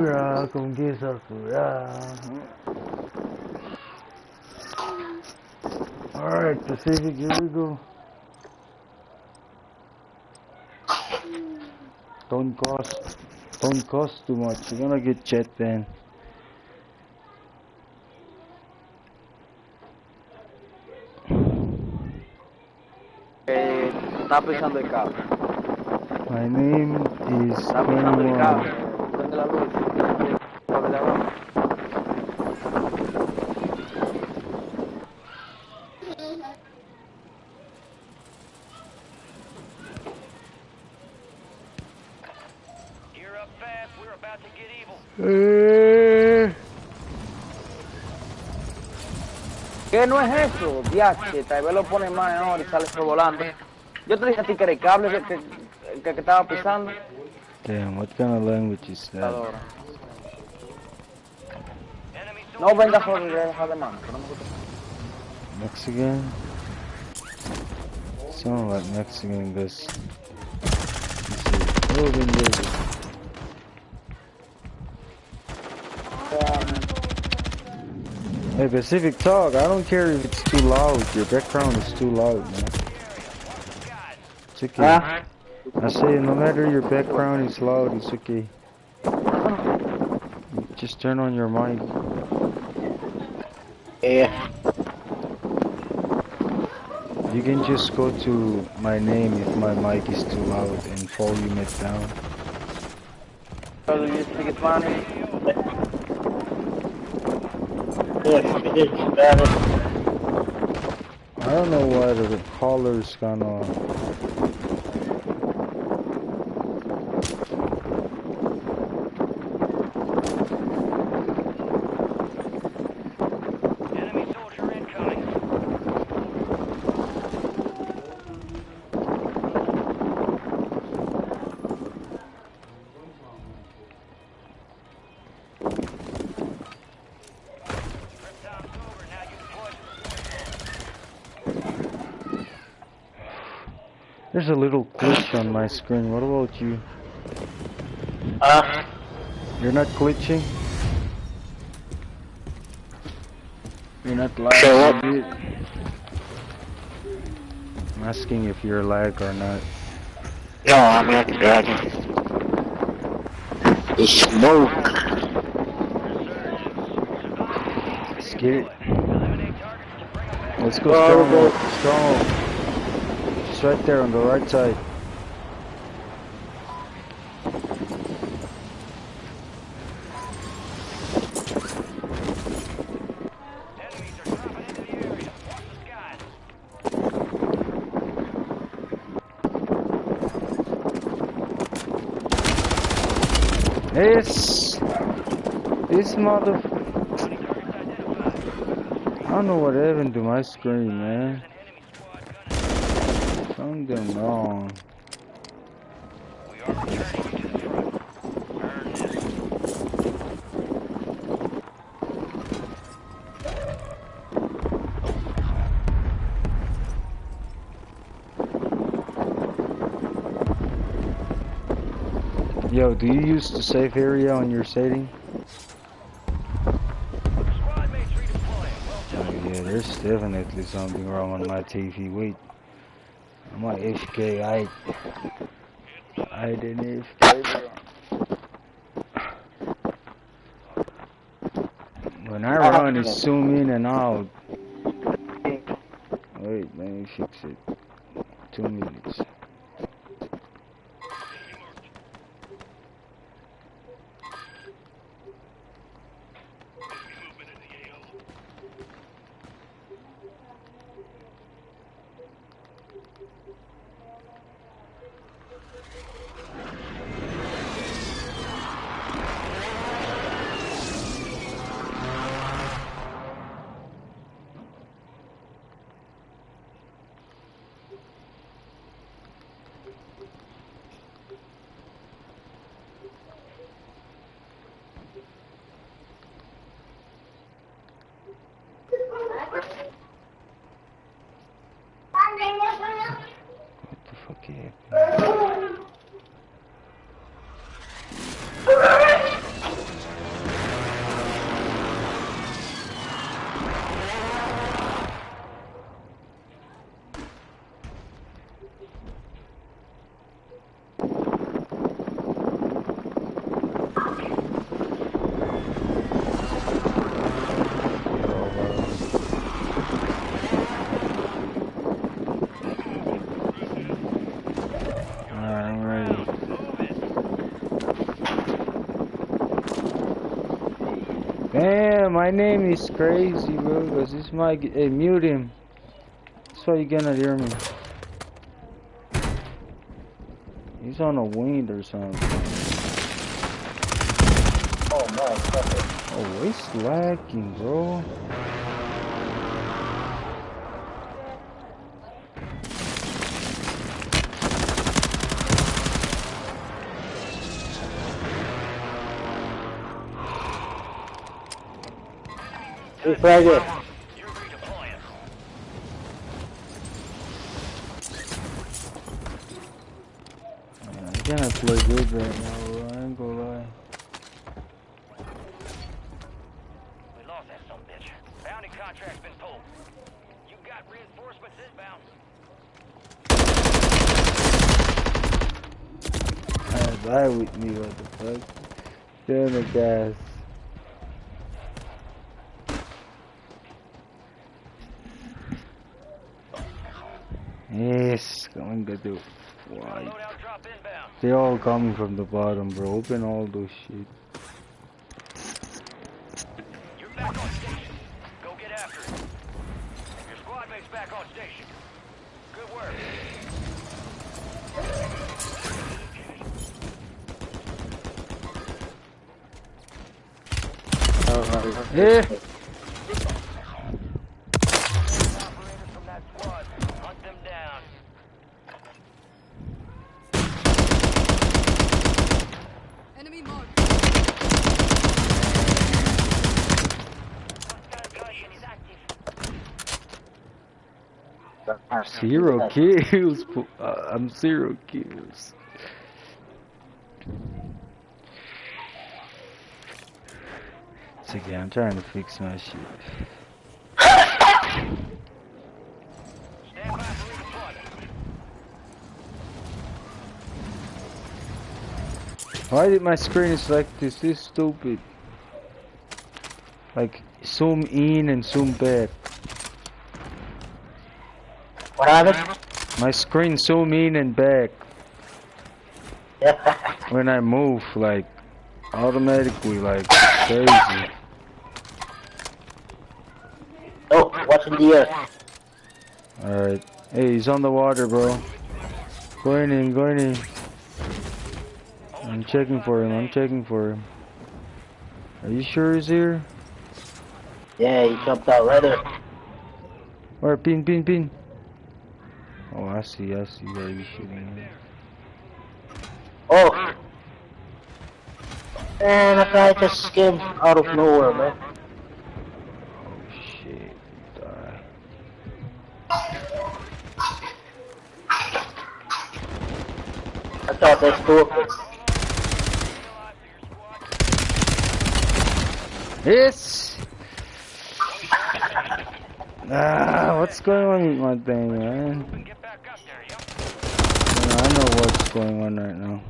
Con que sakura. Alright, Pacific, here we go. Don't cost too much. You're gonna get jet banned. Está pisando el cable. My name is Está pisando el 21. cable. Prende la luz. Cable de abajo. Gear up fast. We're about to get evil. ¿Qué no es eso? Diache, tal vez lo pone más ahora y sale eso volando. Yo te dije a ti que era el cable que estaba pisando. Damn, what kind of language is that? Ahora. No vengas por el alemán, que no me gusta. Mexican? Sound like Mexican, guys. Oh, hey, Pacific, talk. I don't care if it's too loud. Your background is too loud, man. It's okay. I say, no matter your background is loud, it's okay. Just turn on your mic. Yeah. You can just go to my name if my mic is too loud and volume it down. Do you speak Spanish? I don't know why the color's gonna... Enemy soldier incoming. Trip time's over. Now you deploy to There's a little glitch on my screen. What about you? You're not glitching? You're not lagging? I'm asking if you're lag or not. No, I'm not dragging. It's smoke. Let's get it. eliminate targets to bring them back. Let's go strong. Strong. Just right there on the right side. Enemies are dropping into the area. Watch the skies. This mother... I don't know what happened to my screen, man. Something wrong. We are returning you to the front. Earn this. Yo, do you use the safe area on your setting? Squad mates redeploying. Well done. Oh yeah, there's definitely something wrong on my TV. Wait. I'm on FK. I didn't FK. When I run, it zoom in and out. Wait, let me fix it. 2 minutes. Damn, my name is crazy, bro. Cause this mic. Hey, mute him. That's why you cannot hear me. He's on a wind or something. Oh no, fuck it. Oh, it's lagging, bro. He's right here. You're redeploying. I cannot play good right now, bro. I ain't gonna lie. We lost that son of a bitch. Bounty contract's been pulled. You got reinforcements inbound. Die with me, what the fuck? Damn it, guys. Yes, going to do. Why? Loadout drop inbound. They all coming from the bottom, bro. Open all those shit. You're back on station. Go get after it. Your squad mate's back on station. Good work. Yeah. Operators from that squad. Hunt them down. Enemy marked. Concussion is active. Zero kills. I'm 0 kills. It's okay, I'm trying to fix my shit. Stand by for redeployment. Why did my screen is like this? This is stupid. Like zoom in and zoom back. What happened? My screen zoom in and back when I move, like automatically, like crazy. Oh, what's in the air? Alright. Hey, he's on the water, bro. Going in, going in. I'm checking for him, I'm checking for him. Are you sure he's here? Yeah, he jumped out right there. Or pin, pin, pin. Oh, I see where he's shooting at. Oh! Man, that guy just came out of nowhere, man. Oh shit, die. I thought that's cool. Yes! Ah, what's going on with my thing, man? Get back up there, yo. I know what's going on right now.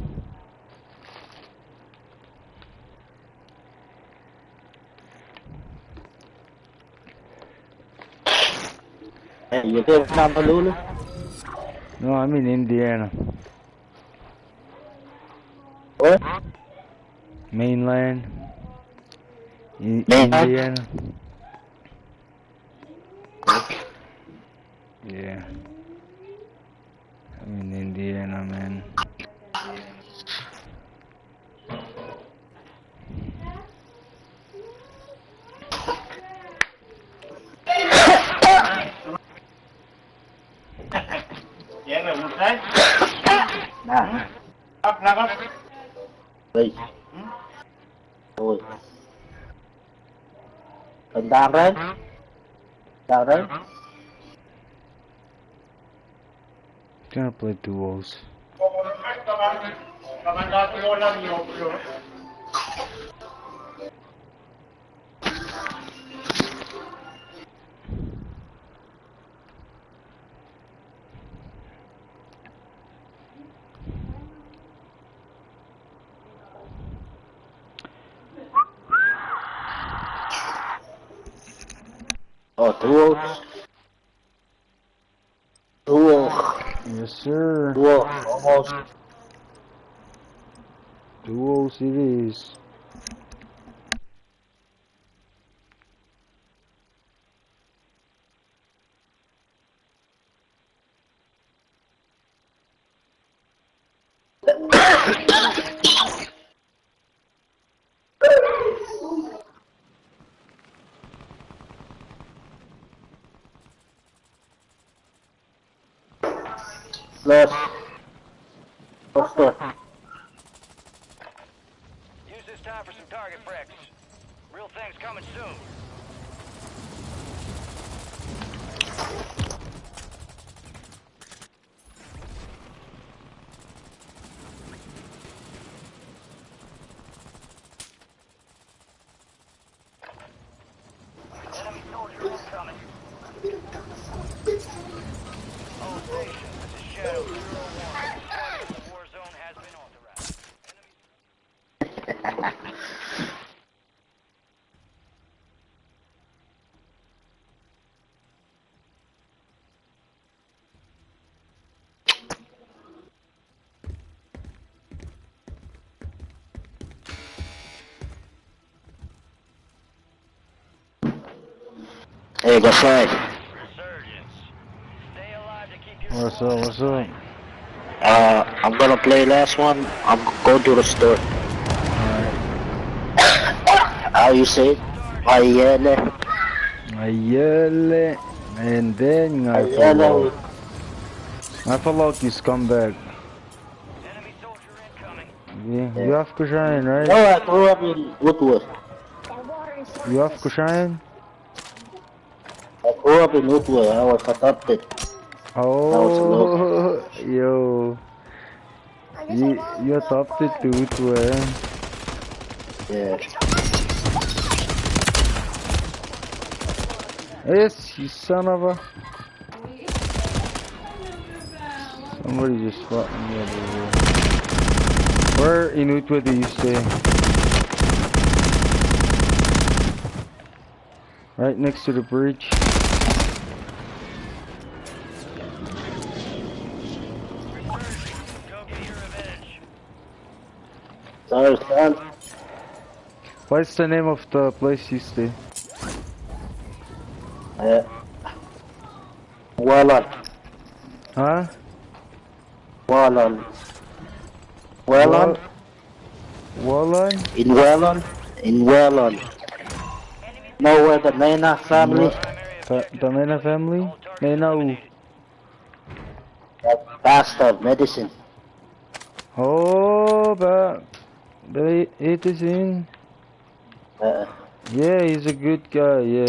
Hey, you there, Honolulu? No, I'm in Indiana. What? Mainland. Mainland? Indiana. Yeah. I'm in Indiana, man. Nah. Wait. Ôi. Mình đam đấy. Đam đấy. Gonna play duos. Oh, duo. Duo. Yes, sir. Duo. Almost. Duos it is. Let's go. Use this time for some target practice. Real things coming soon. Enemy soldier incoming. All stations, this is Shadow 01. Squad in the war zone has been authorized. Hey, what's up? Resurgence. Stay alive to keep your What's up? What's up? I'm gonna play last one. I'm going to the store. How you say it? Ayele. Ayele. And then I Ayele. follow you scumbag. enemy soldier incoming. Yeah. You have Kushayan, No, right? I grew up in Woodwood. You have Kushayan? I grew up in Woodwood. I was adopted. Oh, yo. You adopted to Utwe. Yeah. Yes, you son of a... Somebody just fought me over here. Where in Utwe do you stay? Right next to the bridge. Go get your revenge. Sorry, son. What's the name of the place you stay? Wallon. Huh? Wallon. Wallon? Wallon? In Wallon? In Wallon. Know where the Mena family? The Mena family? Mena who? That bastard medicine. Oh, but it is in. Yeah, he's a good guy, yeah.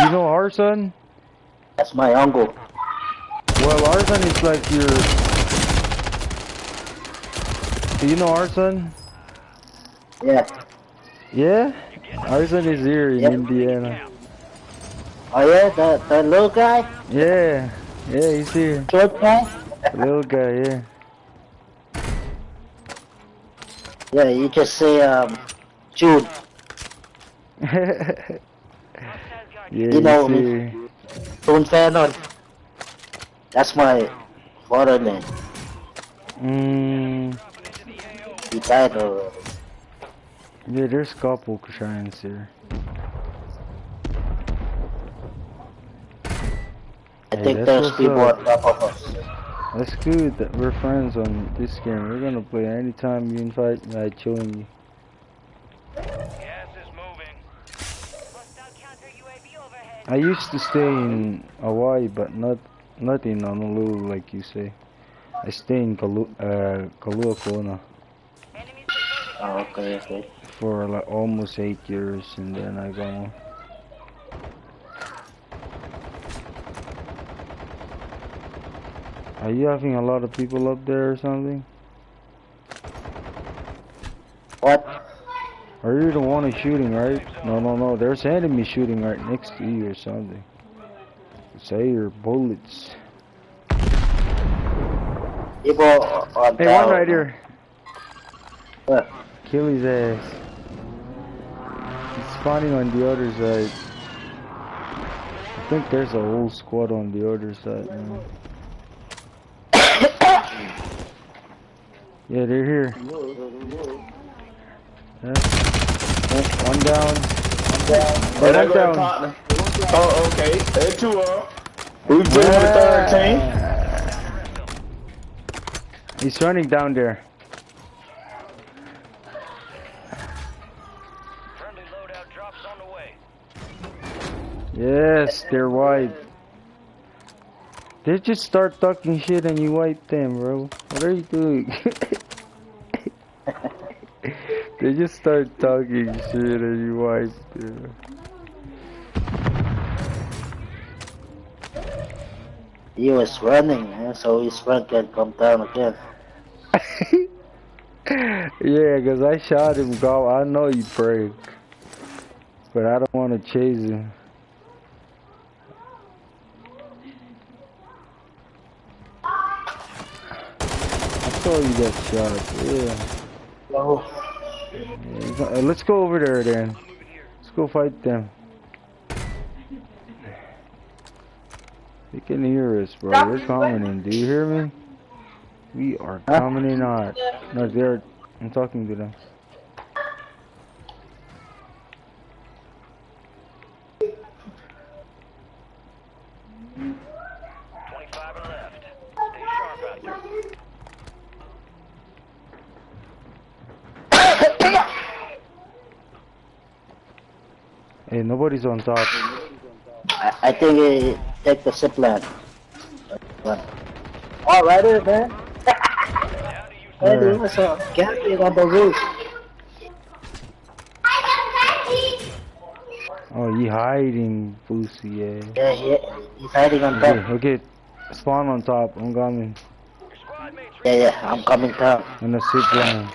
You know Arson? That's my uncle. Well, Arson is like your... Do you know Arson? Yeah. Yeah? Arson is here in Yep. Indiana. Oh yeah, the little guy? Yeah, yeah, he's here. Short guy? The little guy, yeah. Yeah, you just say, June. Yeah, You know he's me. here. June Fanon. That's my father name. He died already. Yeah, there's a couple Kushans here. I Hey, think that's there's what's people up. on top of us. That's good that we're friends on this game. We're gonna play anytime you invite me, I join you. Gas is moving. I used to stay in Hawaii, but not in Honolulu like you say. I stay in Kailua Kona Oh, okay, okay. for like almost 8 years, and then I go home. Are you having a lot of people up there or something? What? Are you the one who's shooting, right? No. There's enemy shooting right next to you or something. Say your bullets. People on Hey, one right here. What? Kill his ass. He's spawning on the other side. I think there's a whole squad on the other side, man. Yeah, they're here. Yeah. One down. Oh, that go partner. Oh, okay. There's two up. Who's doing the third team? He's running down there. loadout drops on the way. Yes, they're white. They just start talking shit and you wipe them, bro. What are you doing? They just start talking shit and you wipe them. He was running, man, so his friend can come down again. Yeah, cause I shot him, go. I know you break, but I don't want to chase him. I saw you got shot. Yeah. Oh. Yeah, let's go over there then. Let's go fight them. They can hear us, bro. We're coming in. Do you hear me? We are coming in hot. No, they're. I'm talking to them. Hey, nobody's on top. I think he take the zip line. Oh, right there, man. Hey, there was a gathering on the roof. Oh, he hiding, pussy, yeah. Yeah, he's hiding on top. Okay, spawn on top. I'm coming. Yeah, I'm coming down. On the zip line.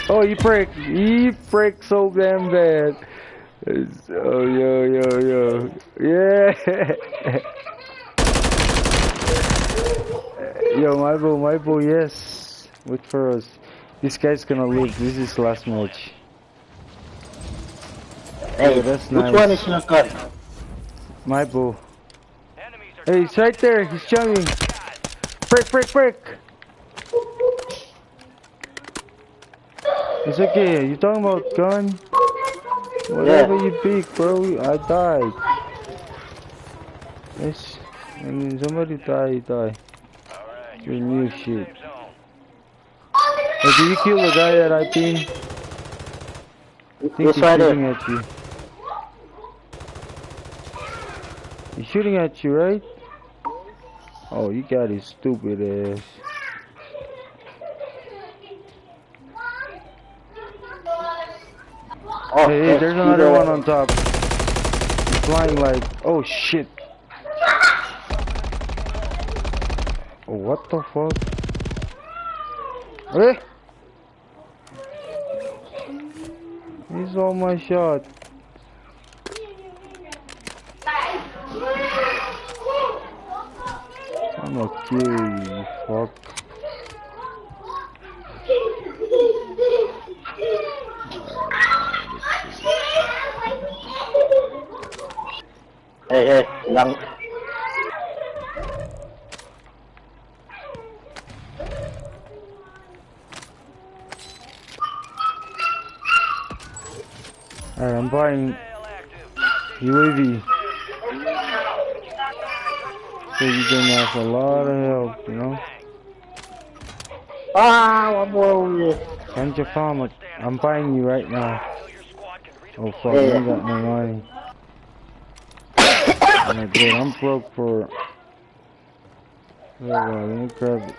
Oh, you break so damn bad. Oh, yo. Yeah. Yo, my boy, yes. Wait for us. This guy's gonna lose. This is last match. Hey, that's which nice. one is your gun? My boy. Hey, he's right there. He's jumping. Break. It's okay, you talking about gun? Whatever you pick, bro, I died. Yes, I mean, somebody die. Your new shit. Hey, did you kill the guy that I pinged? I think he's shooting at you. He's shooting at you, right? Oh, you got his stupid ass. Oh, hey, there's another one on top. He's flying like, oh shit. Oh, what the fuck? Hey! He's on my shot. I'm gonna kill you, fuck. Hey, lang. Alright, I'm buying UAV. So you can have a lot of help, you know? One more. Send your farm. I'm buying you right now. Oh fuck, I ain't got no money. Alright, good. I'm broke for. Let me grab it.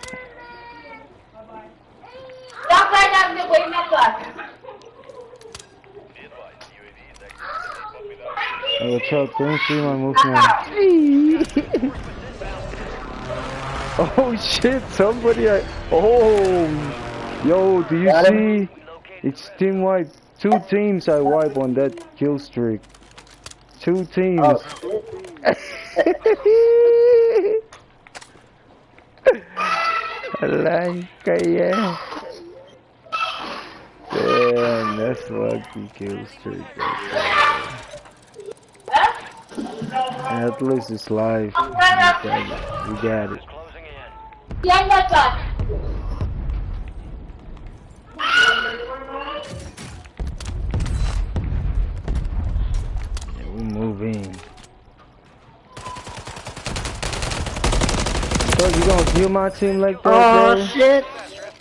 Hey, watch out, don't see my movement. Oh shit, somebody yo, do you see? It's team wipe. 2 teams I wipe on that kill streak. 2 teams. Oh, yeah. Damn, that's lucky kill streak right there. And at least it's live. We got it. Yeah, we moving. So you gonna kill my team like that, bro? shit!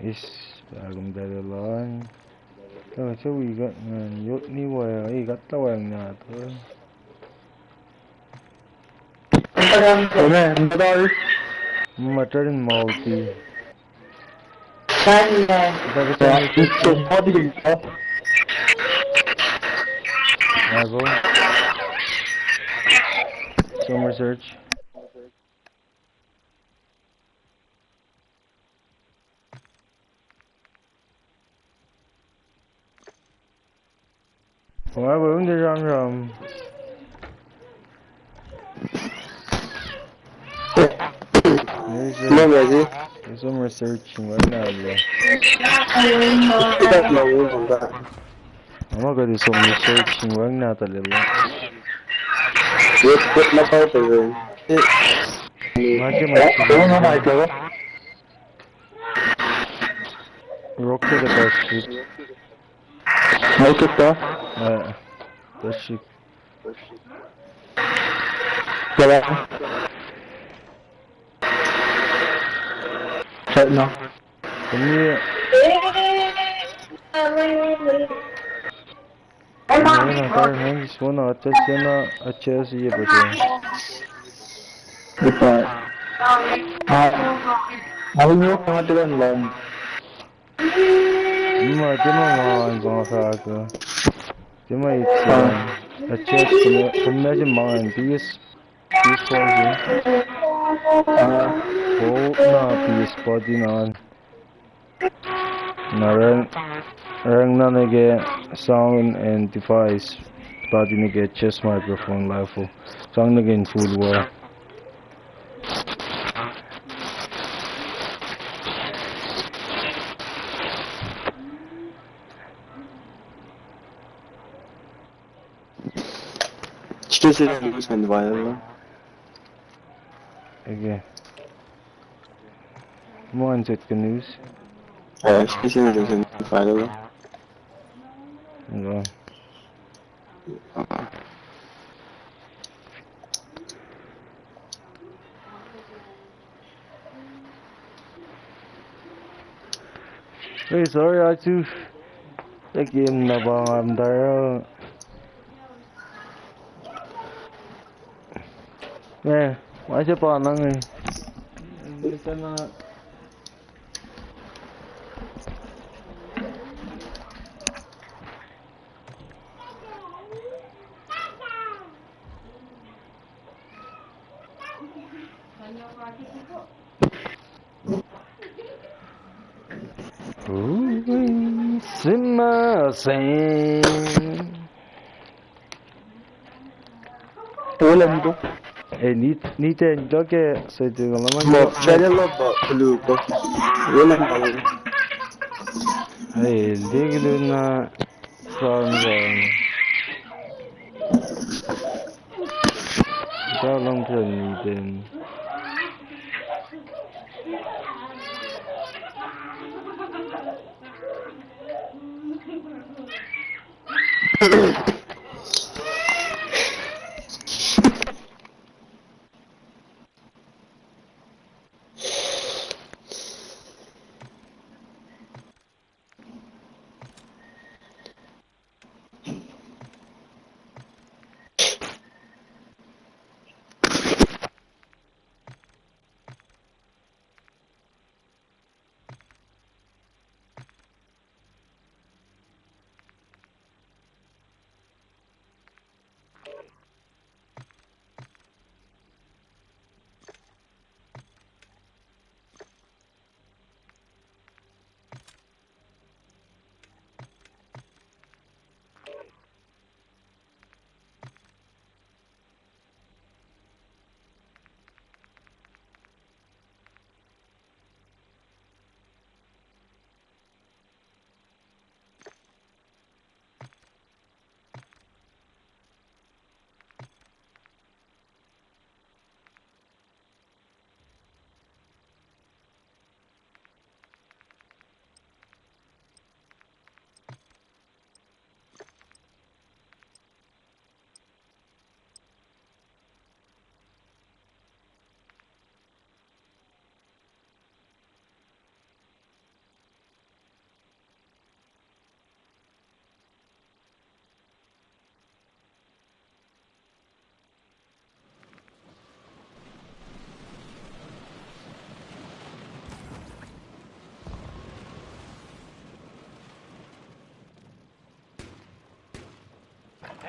Is bagong dalalaan. Kasi wigat nga yot ni waya ikat tawang na to. Mutton multi. Dapat sa Ago. Some research. Why won't they run from? There's some researching right now, bro. I'm gonna do some researching right now, a little. Rocket the ship. The ship. No. Come here. Just wanna attach ये बचे. Goodbye. How you come to learn? Man gonna attach come man PS force. PS body na. Rang na nage sound and device. Body nage chest microphone live full. Sound nage in full war. Station and viral. Okay. One set news. Station and viral. No. Hey, sorry, I too. The game na ba I'm there. Yeah, why siya pa nang eh. Hindi ka na. Ulam ko. Niet en dokke so do naman Mo, channel lo ba blue ko. Ulam ko. Hey, diglo na farm zone. How long can you then?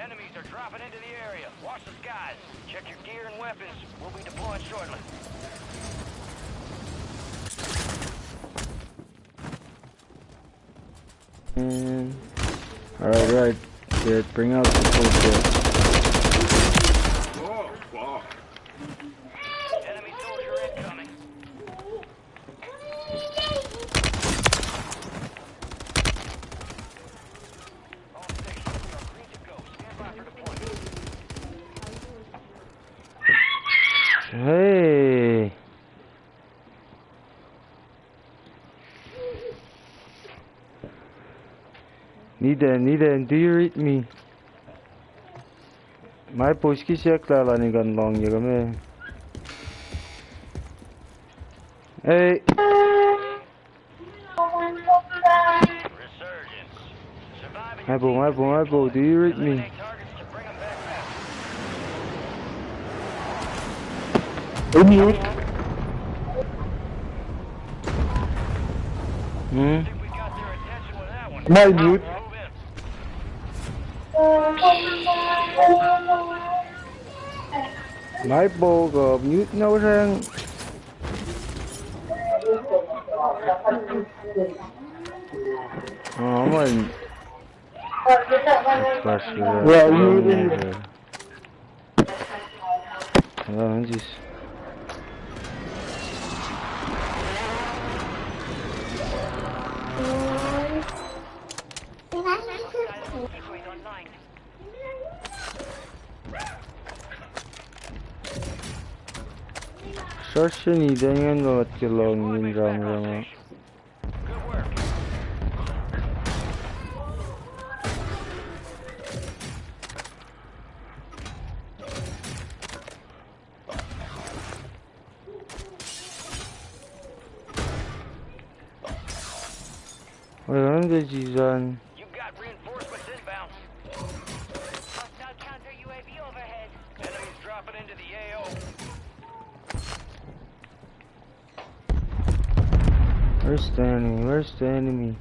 Enemies are dropping into the area. Watch the skies. Check your gear and weapons. We'll be deploying shortly. Alright. Yeah, bring out the full kit. Oh, fuck. Enemy soldier incoming. All stations, we are green to go. Stand by for deployment. Hey. Niden, do you read me? My push ki shakla la ni gan long yaga me. Hey. Resurgence. Surviving My bow, do you read me? eliminate targets to bring them back fast. Mute. Hmm? I think we got their attention with that one. My mute. Move in. My bow go mute no sang. Oh man. Yeah, mute. Jeez. Sorsen idengen lo at long in ram. Good work. Where the Jizan? You've got reinforcements inbound. Hostile counter UAV overhead. Enemies dropping into the AO. Where's the enemy?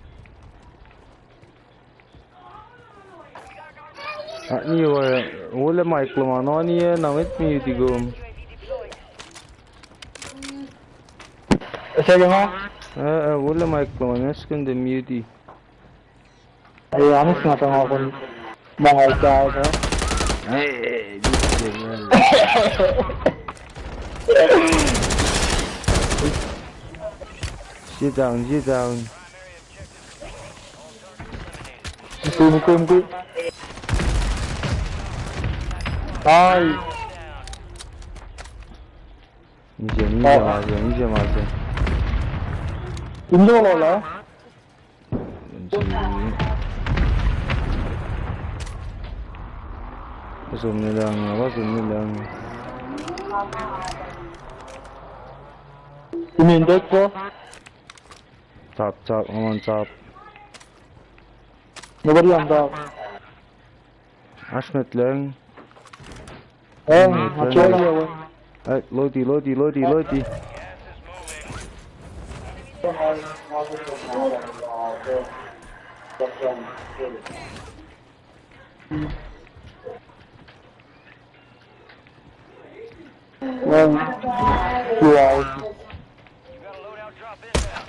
Ni wala mic lo no ni na with me digum. Isa yung Wala mic lo na skun the mute. ay anis nga tong ako mga guys ha. Hey, sit down. Mukum. Ay, 이제 맞아. 인도 올라. Was um lang. Umindot ko. Top, I'm on top. Nobody on top. Ashmet lang. Actually, Ay, Lodi. you are. You got a loadout drop inbound.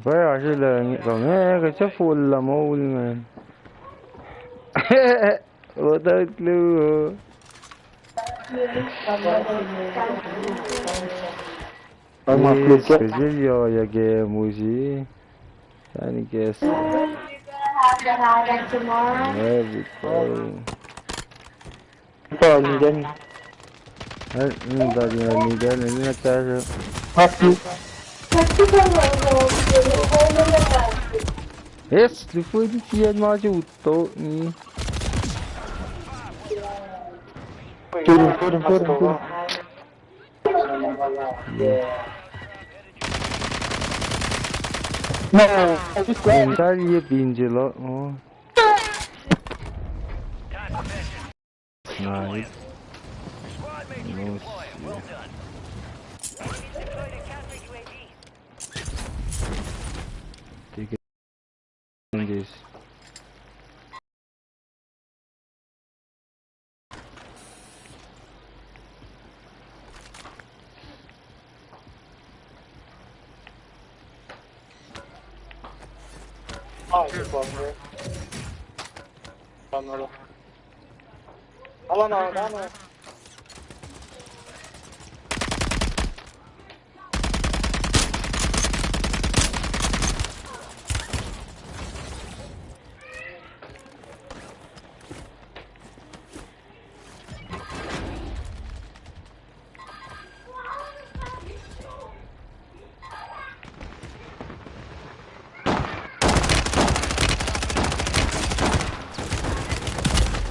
Baya sila kami kasi full la mo man. Without clue. Kasi ya game musi. Tani guess. Every call. Ito, Niden. Tadi ni nagkasa. Happy. Yes, depois de tirar mais o toque. Turun. No, I just Bentar dia pinjel oh. Time for vengeance. Nice. Squad mates No redeploying. Well shit. done. Enemies deployed a counter UAV. Take it in this. Ah, bir bomba. Anladım. Alan adam mı?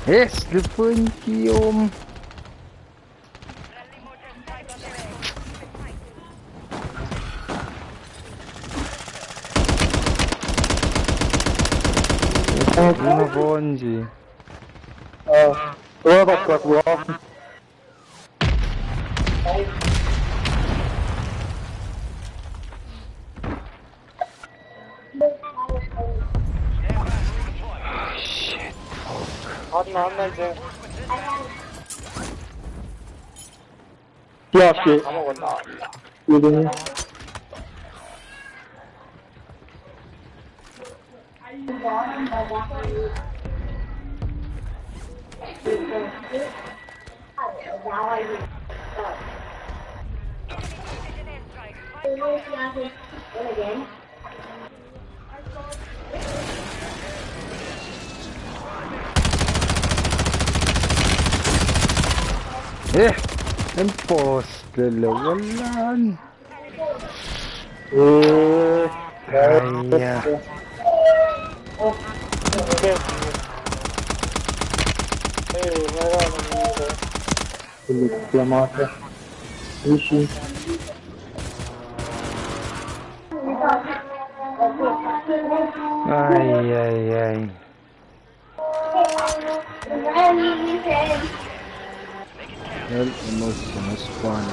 Yes, the Funkium. Una Bonji. Robot got robbed. Shit. anlayacağım. Yaşı. Yedini. Imposter walan. Kaya. Diplomata. Işi. Ay, ay, ay. Well, emotion is fun.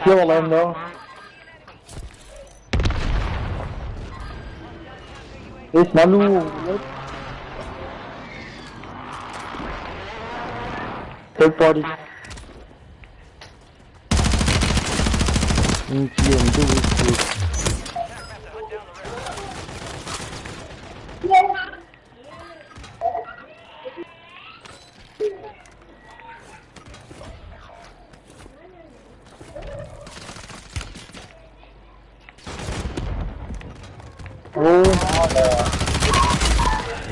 Şey olan da. Es malu. Third party. Funkium do it.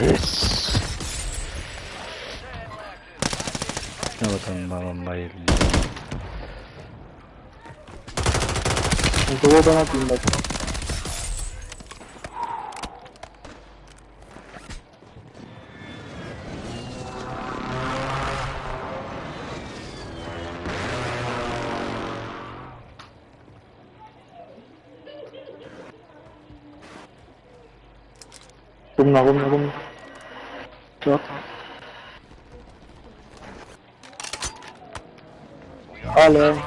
Yes. Ne bakalım babam bayıldı. Doğudan atayım bak. Gumna. Çok. Alo. Earn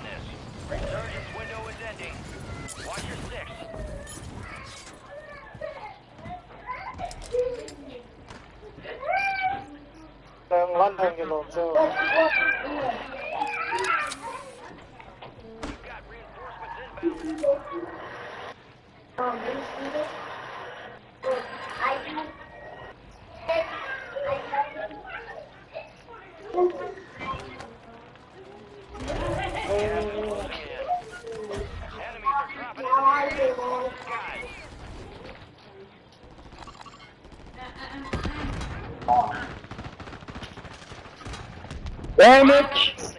this. Resurgence window is ending. Watch your six. Ben lan hangi olsa. You've got reinforcements inbound. Enemies are dropping into the sky. Demek. Some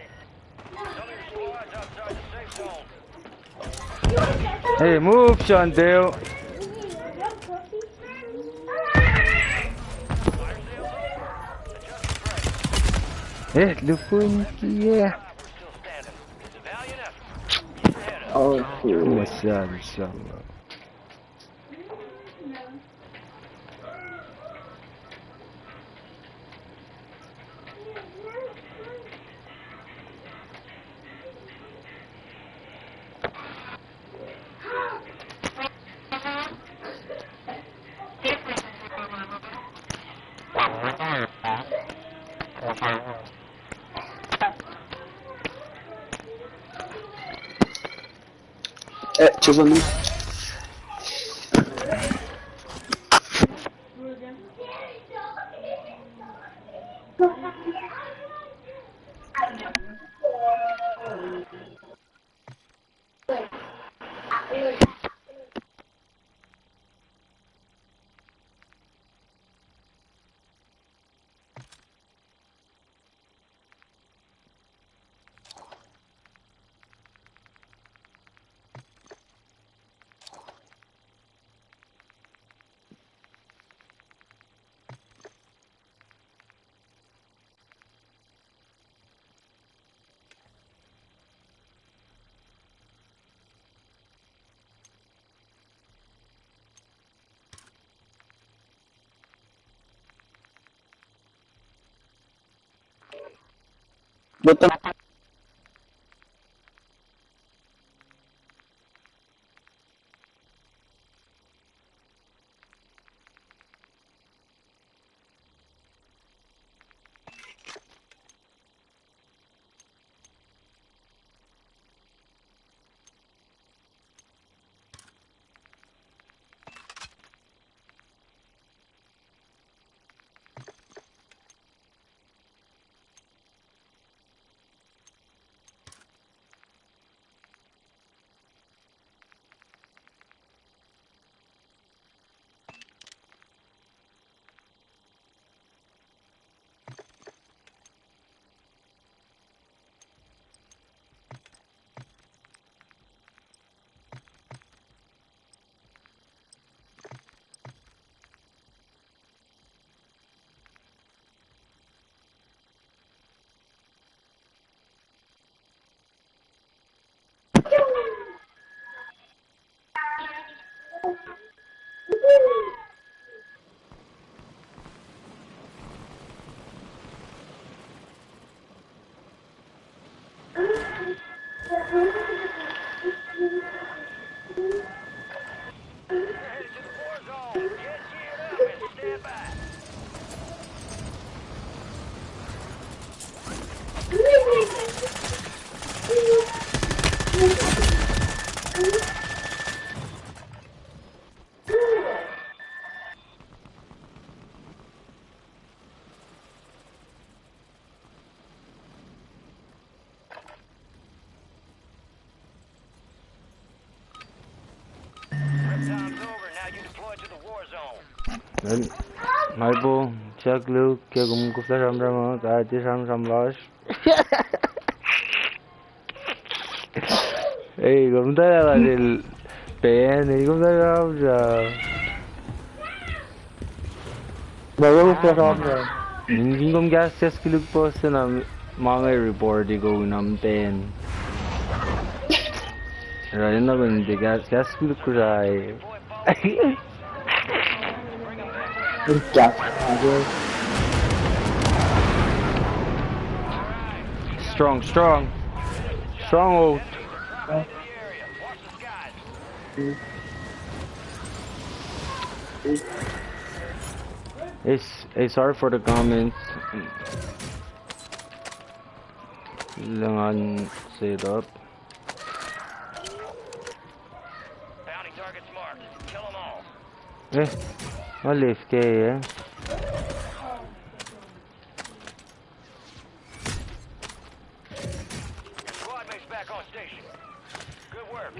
of your squads outside the safe zone. Hey, move, Chandel. Fire sales over. Adjusting price. The Funky, yeah. We're still standing. Valiant effort. Keep your head up. Oh shit. What's that? What's that? Chisholm. What the? You're headed to the war zone. Get geared up and stand by. Prep time's over. Now you deploy to the war zone. Marbo, Chuck Luke, que como que flash amramo, tá de sam losh. Ei, como tá ela del PN, como tá ela já. Bago flash amramo. Ninguém como gas test que Luke posta na mga report iko nam PN. Right na ben de gas que Luke kurai. Strong. Stronghold. Hey, sorry for the comments. Langan set up. Bounty targets marked. Kill them all. Malif kaya. Your squad mate's back on station. Good work.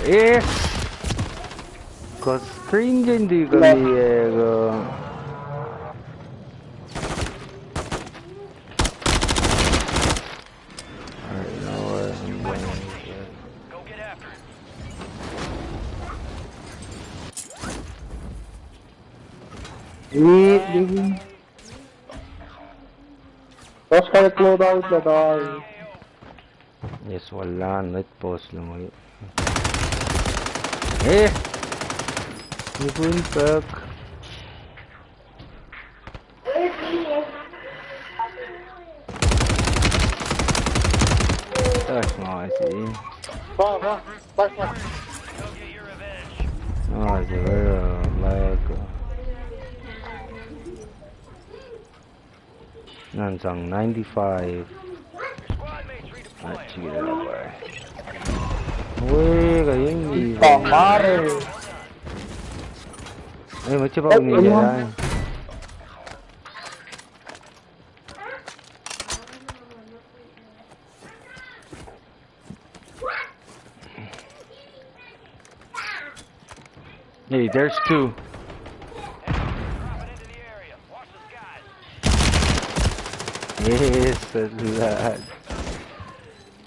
Yes. Cause screen hindi kami Go get after it. Digging. Tapos kahit loadout na tayo. Yes, wala. Net post lang ulit. Eh! Ibon pack. That's nice, eh? Bang. Oh, it's very like Nansang 95. Ah, cheat it up, boy. Weh, kayo hindi. Pamare. Eh, macam apa ni jalan? Hey, there's two. Yes, lad.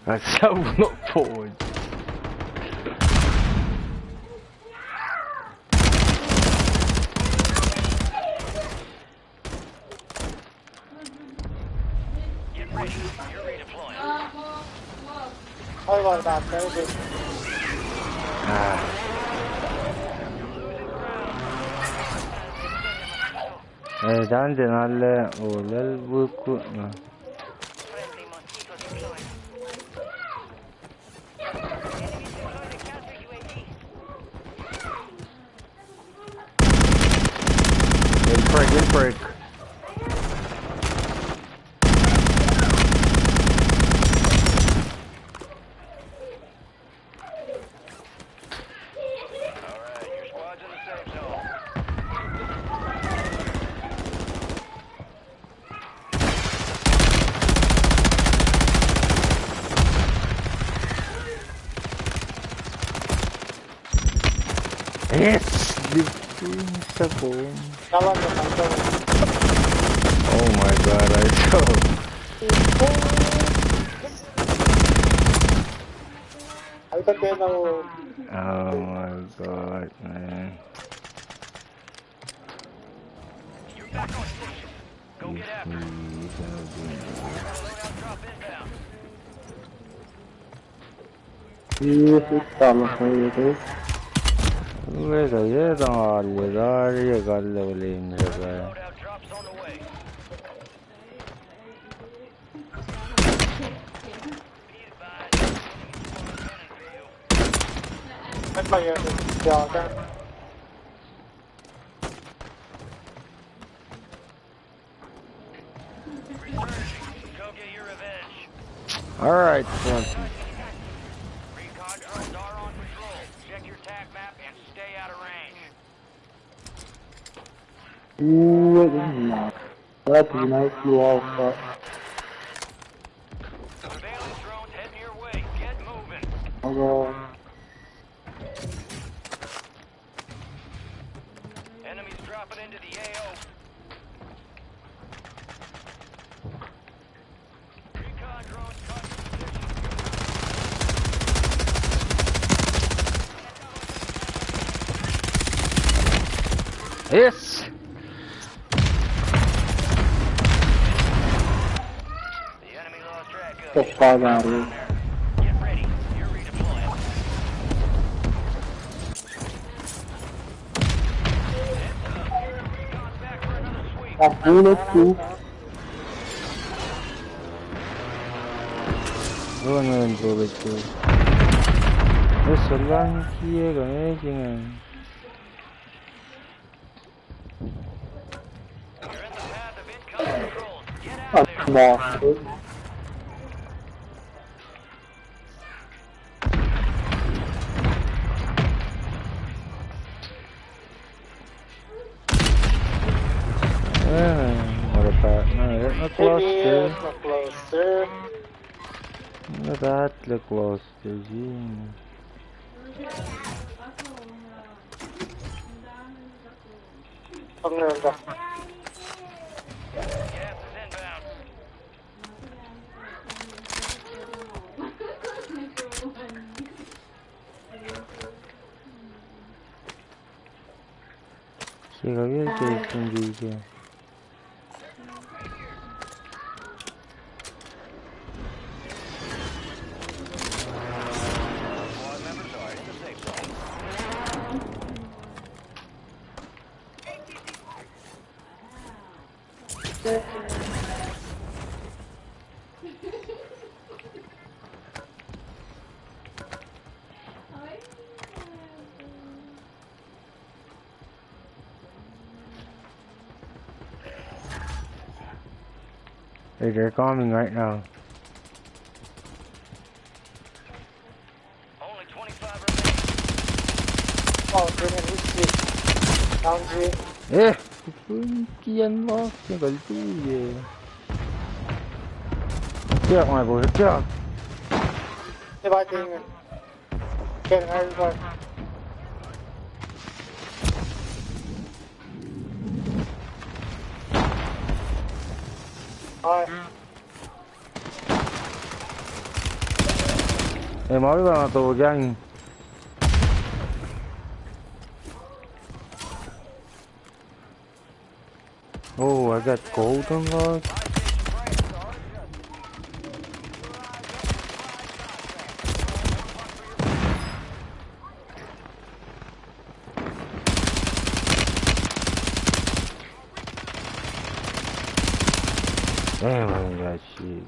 That's so not forward. Sorry about that. Thank you. Dan denarle olal buku. Break. Yes! Sa phone. Oh my god, I saw. Oh my god, man. You're back on station. Go get after it. Loadout drops on the way. Be advised, for you. Go get your revenge. Alright, Recon drones are on patrol. Check your tac map and stay out of range. That's nice you all got. Surveillance drones heading your way. Get moving. Hello. Enemies dropping into the AO. Recon drones cut position. yes! The enemy lost track of That's you. far down here. Get ready. You're redeploying. Recon's back for another sweep. I'm doing it too. Doon na yung bullet ko. Salang kiye ganyan. You're in the path of incoming patrols. Get out That's of there. smart. Not closer. Not that closer, gee. Gas is inbound. Llegaría ese escondite. Squad members are in the safe zone. Hey, they're coming right now. Only 25 remaining. Oh, tienen history. Boundary. Kian mo, nagal tuye. Kaya nga po, kaya. Diba tingin? Kaya nga rin. Ay. Máu vào tù cho anh. Oh, I got gold unlocked. Damn, I ain't got shit.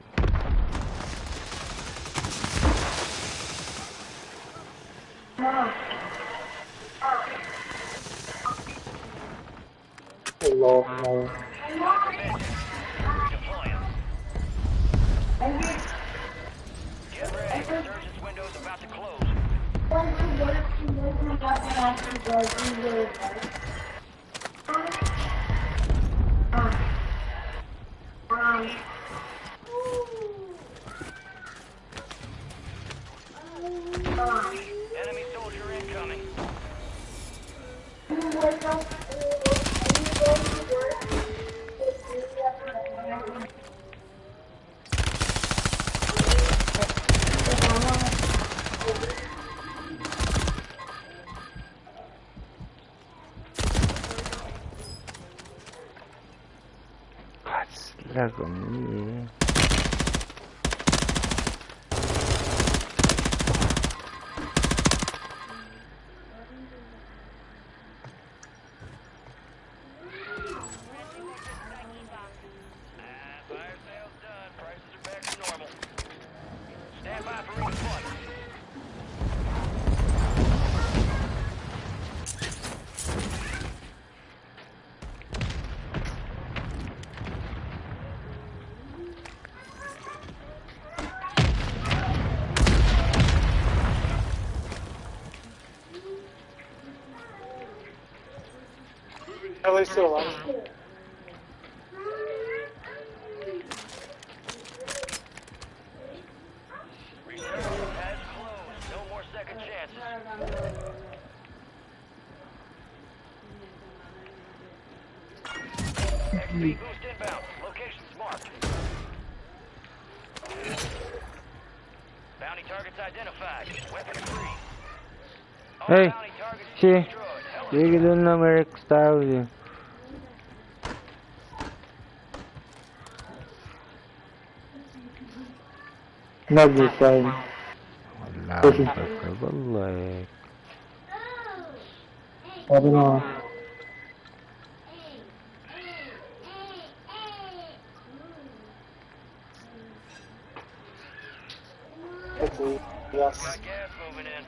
Hello, no. Get ready. Resurgence window's about to close. Enemy soldier incoming. Là còn gì vậy? Fire sale's done. Prices are back to normal. Stand by for resupply. At least still alive. Resurgence has closed. No more second chances. XP boost inbound. Location's marked. Bounty targets identified. Weapons free. All Hey, bounty targets see, destroyed. Hell you don't know my style. Not this time. Wala pagkabalik. I don't know. Okay, yes. got gas moving in.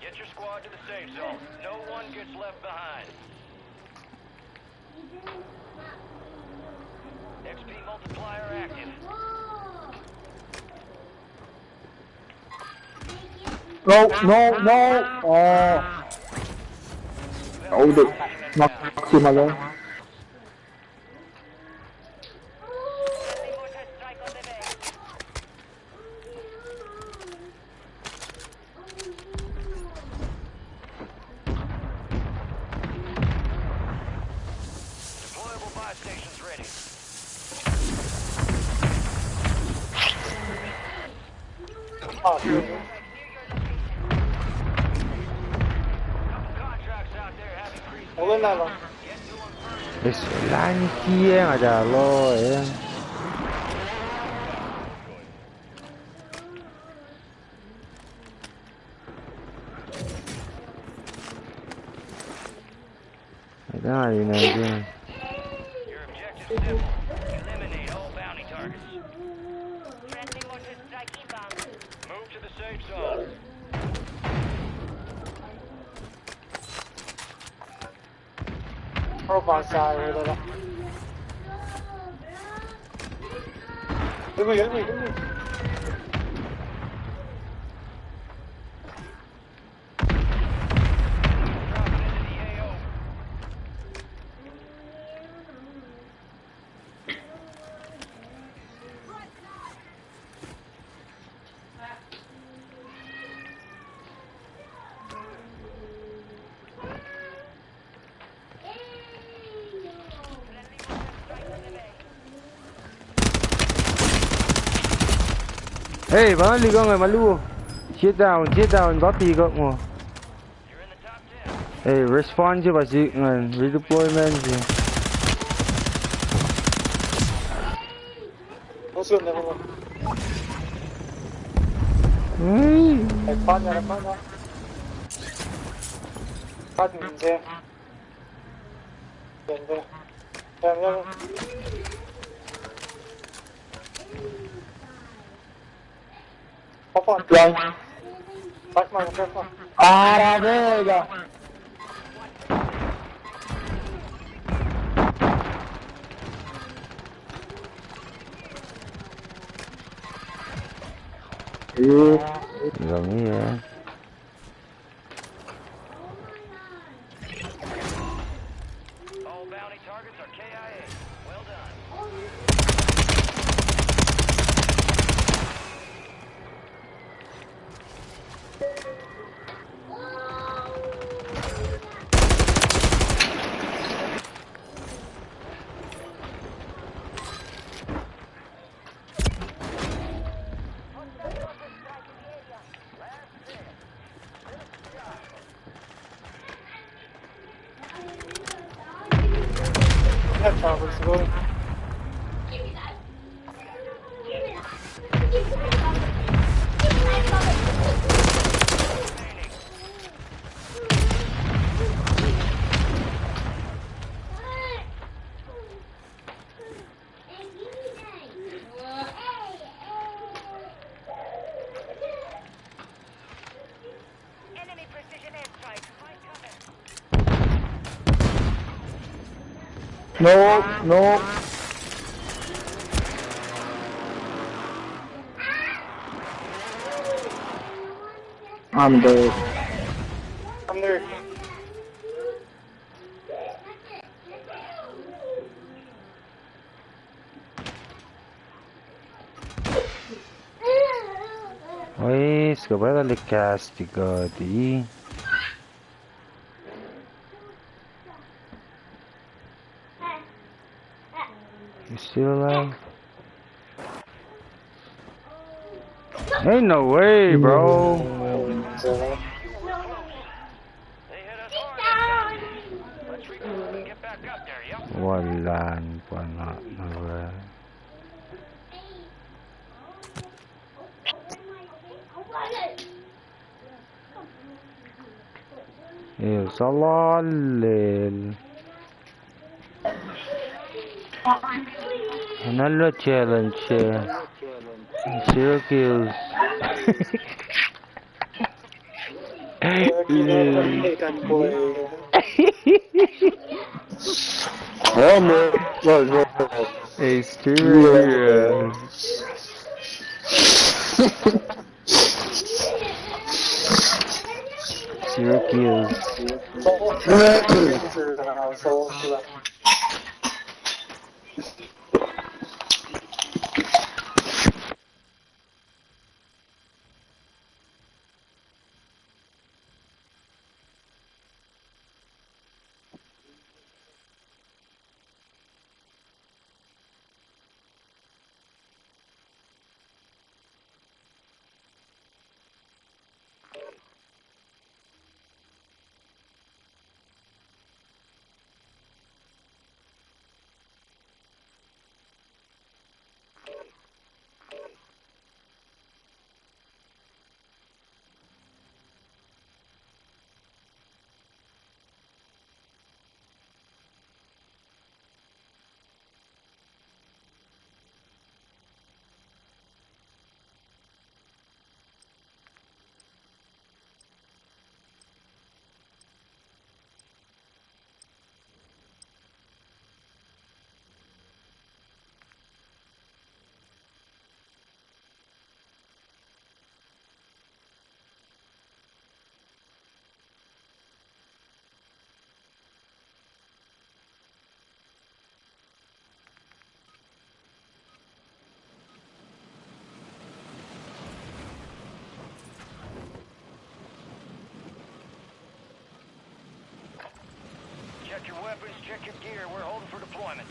Get your squad to the safe zone. No one gets left behind. XP multiplier active. No, no, no! Oh! Hold it. Maximum. Deployable buy stations ready. Oh, Eso lagi kieng ada lo ya. Ada ini aja. Your objective's simple. Eliminate all bounty targets. Friendly mortar strike inbound. Move to the safe zone. Dropping into the AO. Hey, balik kau ngai malu. Sit down, bapi kau mo. You're in the top 10. Hey, respond je pasti ngan redeployment je. Hey. Gak ni ya. All bounty targets are KIA. Well done. Enemy precision airstrike. Find cover. No. I'm dead. Oi, scopare dalle castigati. You still alive? Ain't no way, bro. They hit us hard that time. Let's regroup and get back up there, yup. Walan pa nga na ba? Salalil. Another challenge. 0 kills. Hey, streamer here. 0 kills. Check your weapons, check your gear. We're holding for deployment.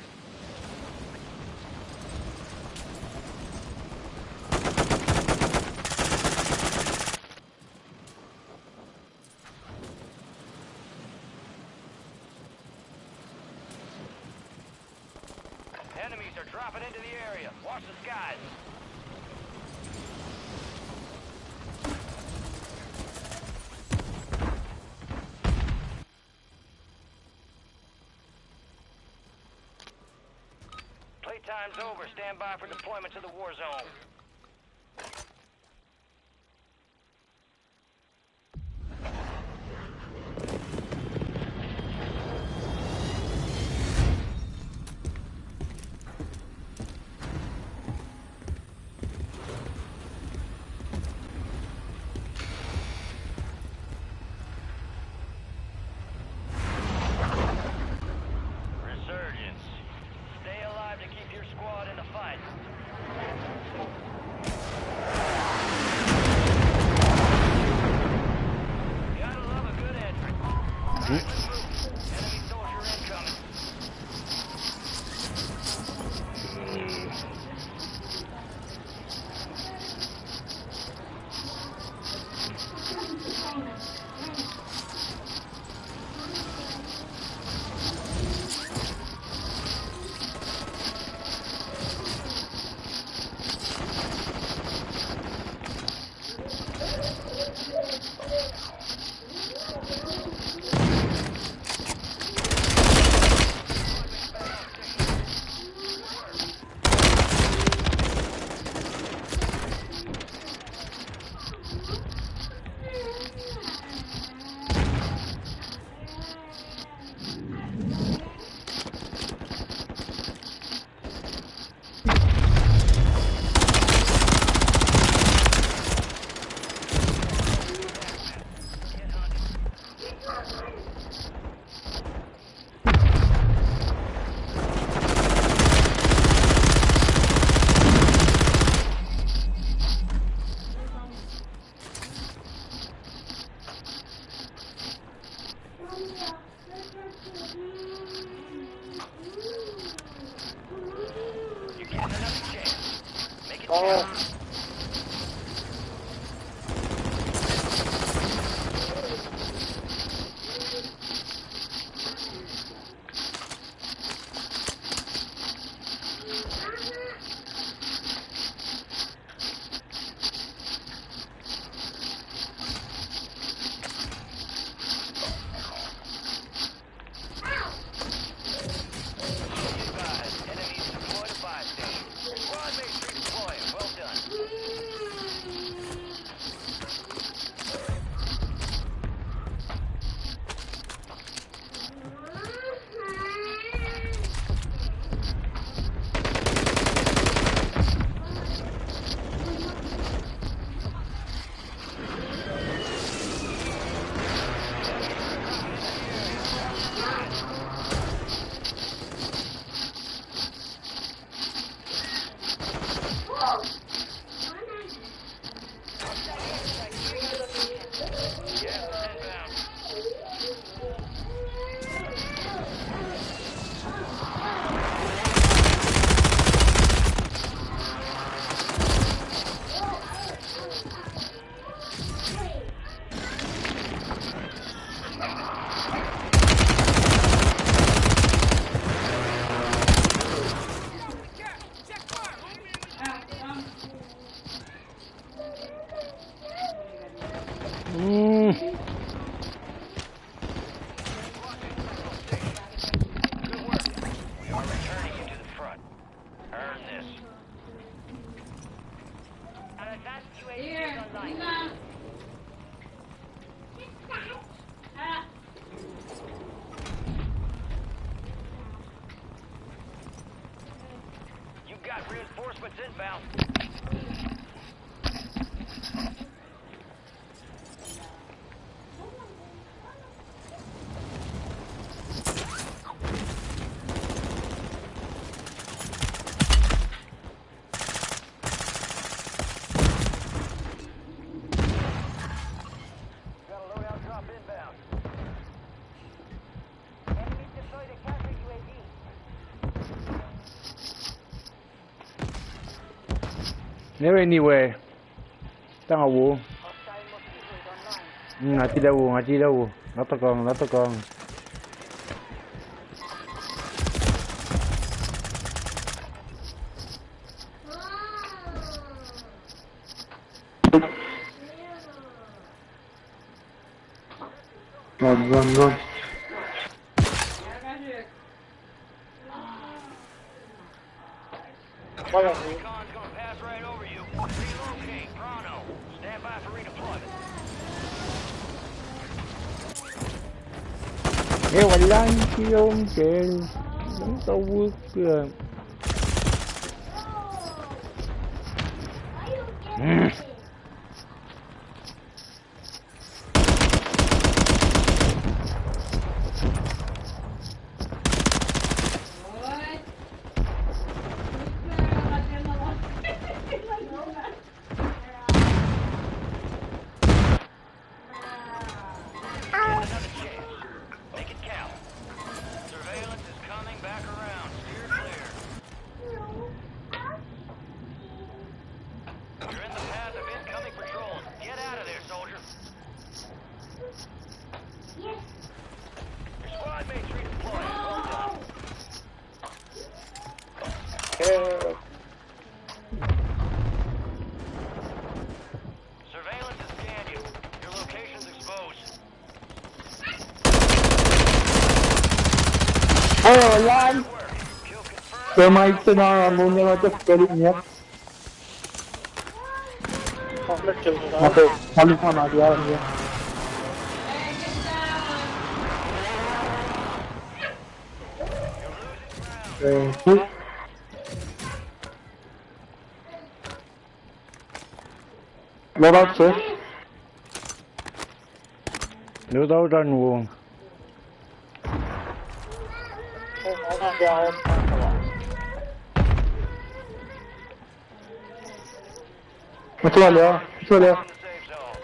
Enemies are dropping into the area. Watch the skies. Playtime's over. Stand by for deployment to the war zone. Resurgence. Stay alive to keep your squad in the fight. Gotta love a good entry. Enemy soldier incoming. You're getting another chance. Make it count. Advise, enemies deploy to buy station. Your squad mates redeploying. Well done. Gas is inbound. Good work. We are returning you to the front. Earn this. Our advanced UAV is online. You got reinforcements inbound. Got a loadout drop inbound. Enemy Never anywhere. Tang awu. Ngaji dawu. Latokong. Run. Recon's gonna pass right over you. Relocate, Prono. Stand by for redeployment. Walang yung girl. Ang tawag ka. Make it count. Surveillance is coming back around. Steer clear. You're in the path of incoming patrols. Get out of there, soldier. Your squad mates redeploying. Well done. Surveillance has scanned you. Your location's exposed. Lan! Kill confirmed. Sama ito na muna natin galit niya. Okay, halos na nagyaran niya. Okay. Loadout, sir. Loadout on wong. Ito Safe zone.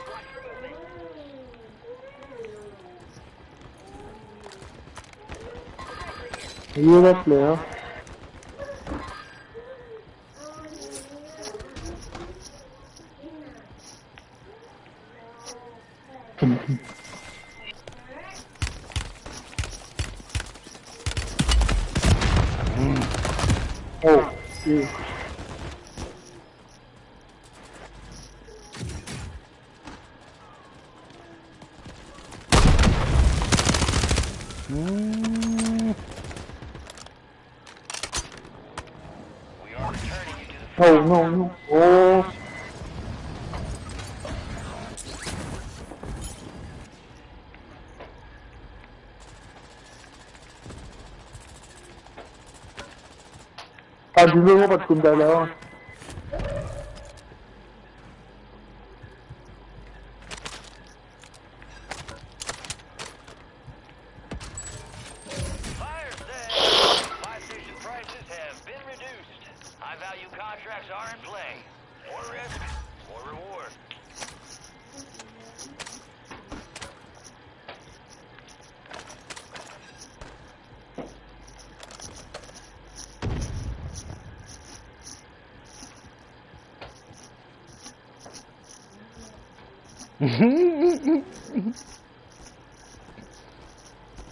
Unit Leo. Oh, yeah. We are returning you to the Oh, no. Oh. Dulu ko ba't kung dalawa? fire sale. Buy station prices have been reduced. High value contracts are in play. More risk, more reward.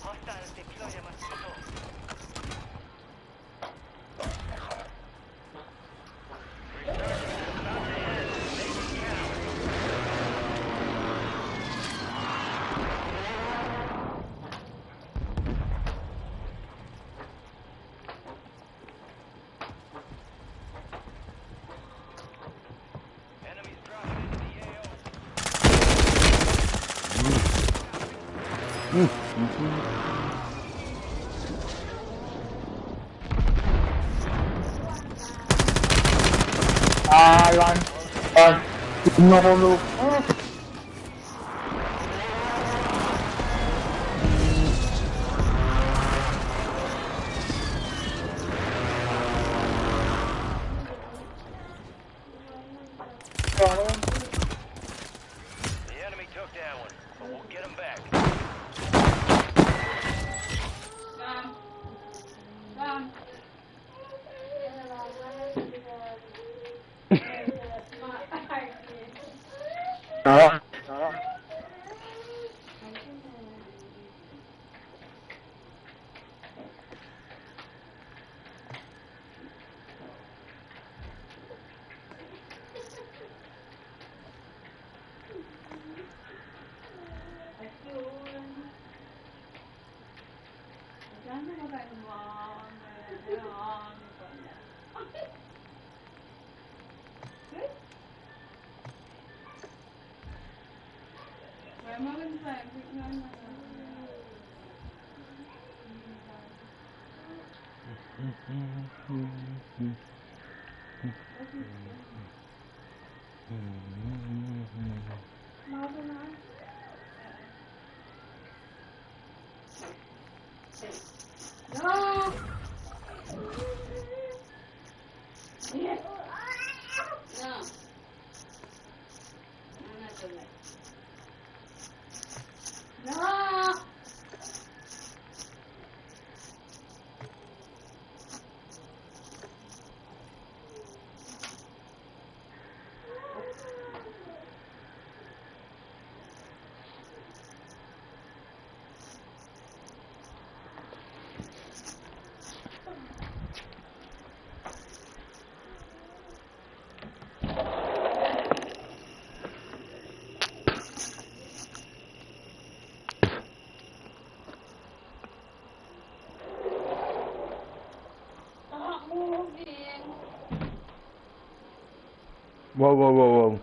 Hostiles deploy a mosquito. Enemies dropping into the AO. Lan. No. The enemy took that one, but we'll get him back. Alright. Whoa, whoa, whoa, whoa.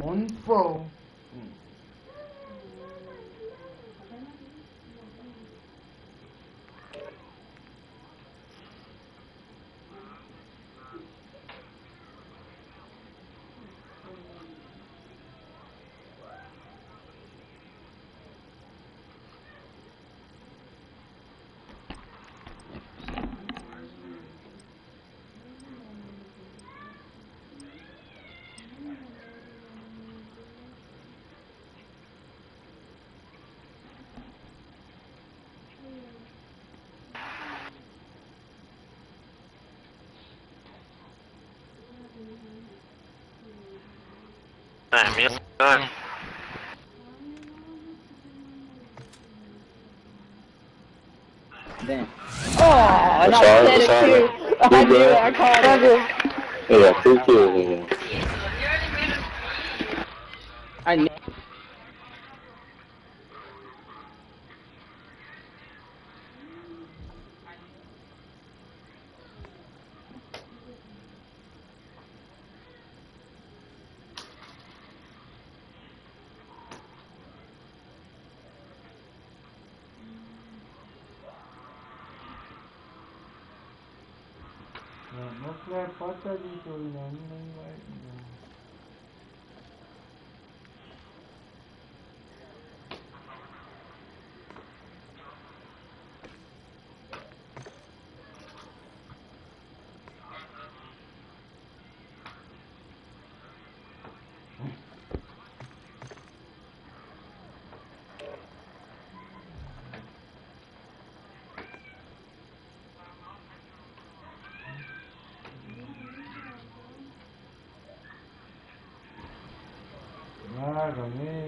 On pro. Damn. Oh, and I said it too. I knew it. I called it. Yeah, 2 kills here. I knew. Maslah patah di tu yang Válgame.